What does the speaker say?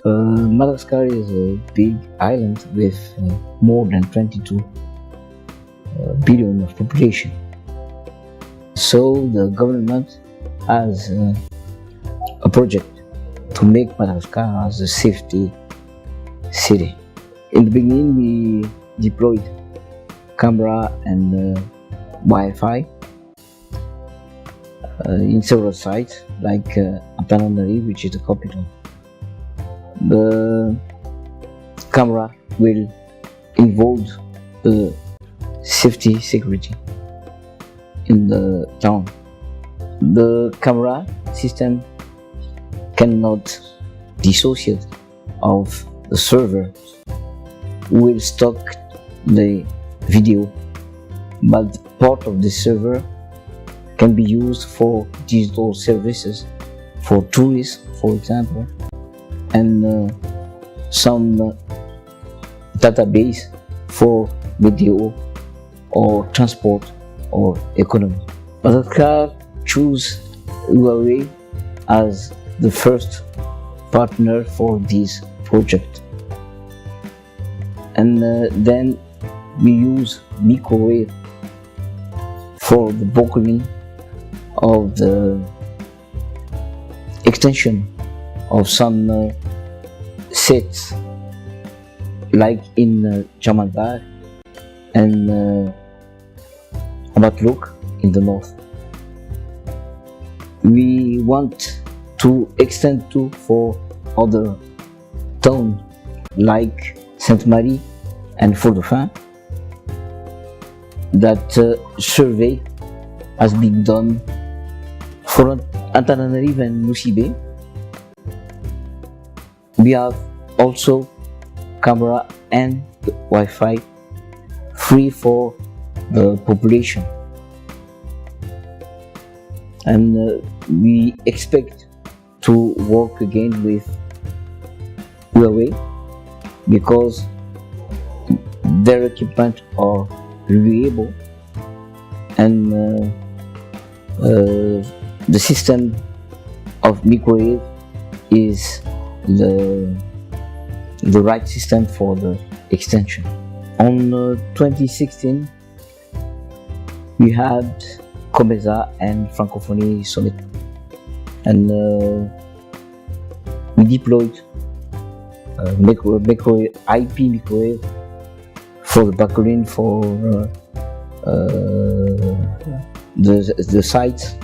Madagascar is a big island with more than 22 billion of population. So the government has a project to make Madagascar as a safety city. In the beginning, we deployed camera and Wi-Fi in several sites like Antananarivo, which is the capital. The camera will involve the safety security in the town. The camera system cannot dissociate of the server. Will stock the video, but part of the server can be used for digital services, for tourists, for example, and some database for video or transport or economy. Madagascar chose Huawei as the first partner for this project, and then we use microwave for the buckling of the extension of some sets like in Jamalbar and Amatluk in the north. We want to extend to for other towns like Sainte-Marie and Fort-Dauphin. That survey has been done for Antananarivo and Nusibe. We have also camera and Wi-Fi free for the population, and we expect to work again with Huawei because their equipment are reliable, and the system of microwave is the right system for the extension. On 2016, we had COMESA and Francophonie Summit, and we deployed microwave, IP microwave for the backhaul for the sites